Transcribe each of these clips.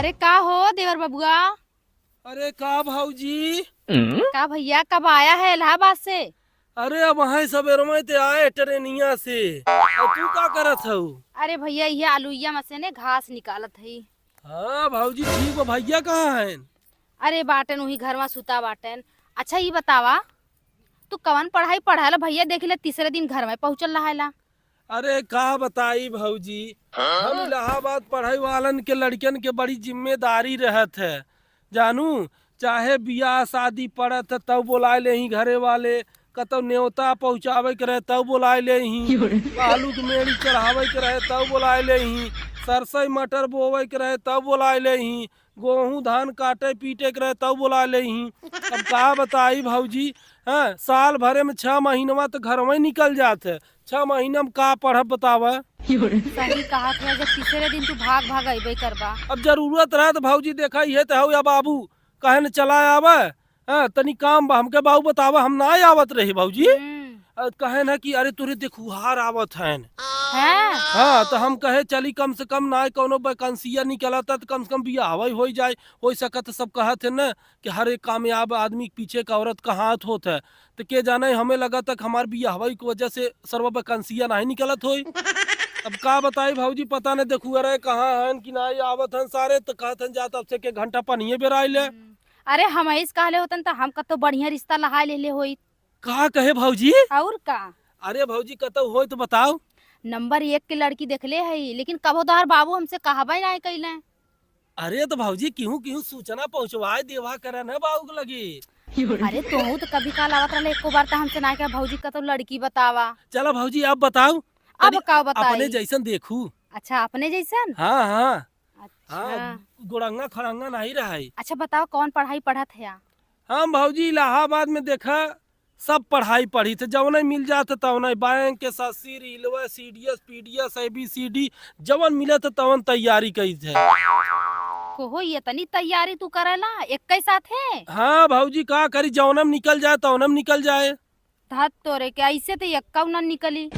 अरे का हो देवर बबुआ। अरे का भाऊजी। का भैया कब आया है इलाहाबाद से? अरे अब वहाँ सवेर में ते आए ट्रेनिया से। और तू का करत हऊ? अरे भैया ये आलूया में से ने घास निकालत है। हाँ भाऊजी ठीक बा। भैया कहाँ हैं? अरे बाटन वही घर में सुता बाटन। अच्छा ये बतावा, तू कवन पढ़ाई पढ़ाला भैया? देख ले तीसरे दिन घर में पहुंचल रहा। अरे का बताई भाऊजी, हम इलाहाबाद पढ़ाई वालन के लड़कन के बड़ी जिम्मेदारी रहत है जानू। चाहे बियाह शादी पड़त है तब बुलाए ले ही घरे वाले, कतौ न्योता पहुँचावे के रहे तब बुलाए ले ही, आलू की मेड़ी चढ़ावे के रहे तब बुलाए ले ही, सरसों मटर बोवे के रहे तब बुलाए ले ही, गेहूं धान काटे पीटे के रहे तब बुला ले ही। अब का बताई भाऊजी, हाँ साल भरे में 6 महीनवा तो घर में निकल जाते है। 6 महीना में का पढ़ब बतावा। सही कहा था, जब तीसरे दिन तू भाग भाग अबे करबा। अब जरूरत रहे तो भाऊजी देखा ये तो हो या बाबू कहे न चला आवे। हाँ तनी काम बा हमके बाबू बतावा, हम ना आवत रही भाऊजी। कहे न कि अरे तुरे देखुहार आवत है। हाँ तो हम कहे चली कम से कम ना कोनो वैकेंसिया निकलता तो कम से कम बियाह हो जाए। हो सकत सब कहत है न कि हर एक कामयाब आदमी के पीछे का औरत का हाथ होत है। तो के जाने हमें लगा तक हमार बियाह की वजह से सर्व वैकेंसिया नहीं निकलत हो। अब का बताई भाऊजी, पता नहीं देखू अरे कहाँ हैं कि ना आवत हैं सारे। तो कहत हैं जात अब से के घंटा पनिये बेराई ले। अरे हम इस कहले होतन तो हम कतो बढ़िया रिश्ता लहा ले होई। का कहे भाऊजी? और का? अरे भाऊजी कतो हो तो बताओ। नंबर 1 की लड़की देखले है, लेकिन कबो तोहर बाबू हमसे कहबा नहीं कैले। अरे तो भाऊजी क्यों क्यों सूचना पहुँचवाए देवा करन है बाबू के लगी। अरे तू तो कभी काल आवत रहे, एको बार तो हमसे ना कहा भौजी का तो लड़की बतावा। चलो भाऊजी अब बताओ। अब का बताई? अपने जैसन देखू। अच्छा अपने जैसन? हाँ हाँ अच्छा हाँ, गुड़ंगा खड़ंगा नहीं रहा है। अच्छा बताओ कौन पढ़ाई पढ़त है? हम भाऊजी इलाहाबाद में देखा सब पढ़ाई पढ़ी थे, जवन मिल जाता तवन बैंक के SSC railway CDS PDS ABCD जवन मिले थे तवन तैयारी कई थे। को ये तनी तैयारी तू करला एक के साथ है? हाँ भाऊजी का करी, जवनम निकल जाए तवनम निकल जाए। धत तोरे के ऐसे तो यक्का न निकली।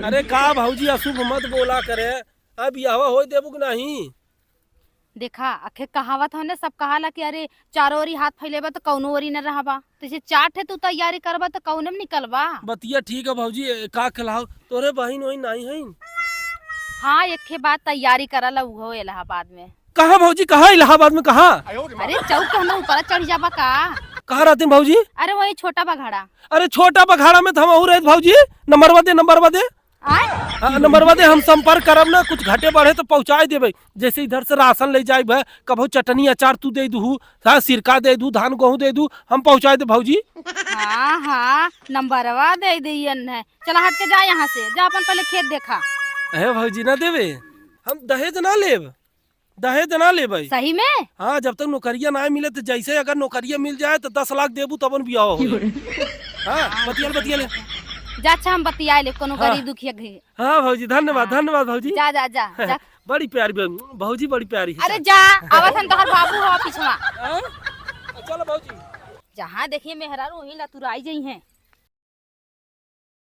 अरे का भाऊजी अशुभ मत बोला करे। अब यह हो देबू नहीं। देखा आखे कहावत हो ने सब कहाला कि अरे चारों ओरी हाथ फैलेबा तो कौनो ओरी न रहबा। तो चाट है तू तैयारी करबा तो कौने में निकलबा। बतिया ठीक है भाऊजी, का खिलाओ तोरे बहन वही नहीं है? हाँ एक बात तैयारी करला वो इलाहाबाद में। कहाँ भाऊजी, कहाँ इलाहाबाद में कहाँ? अरे चौक के हम ऊपर चढ़ जाबा का? कहाँ रहते हैं भाऊजी? अरे वही छोटा बघाड़ा। अरे छोटा बखाड़ा में हम रहे भाऊजी। नंबरवा दे नंबरवा दे। नंबरवा दे, हम संपर्क करब ना, कुछ घटे बढ़े तो पहुँचा देवे। जैसे इधर से राशन ले जाए भाई, कभो चटनी अचार तू दे दू, सिरका दे दू, धान गेहूँ दे दू, हम पहुँचा दे भाऊजी। हाँ हाँ नंबरवा दे दियन है। चला हट के जा यहाँ से, जा अपन पहले खेत देखा है भाऊजी। ना देवे, हम दहेज ना लेब, दहेज ना ले भाई। सही में? हाँ जब तक नौकरिया ना मिले तो जैसे अगर नौकरिया मिल जाए तो 10 लाख देबू तब बियाह हो। हाँ बतिया बतिया ले जा। अच्छा हम बतिया ले कोनो गरीब दुखिया के। हाँ भाऊजी धन्यवाद धन्यवाद भाऊजी। जा जा जा, जा। बड़ी प्यारी भाऊजी, बड़ी प्यारी है। अरे जा आवत हम तोहर बाबू हो पिछवा। चलो भाऊजी। जहाँ देखिए मेहरारू वहीं लतुराई जई हैं।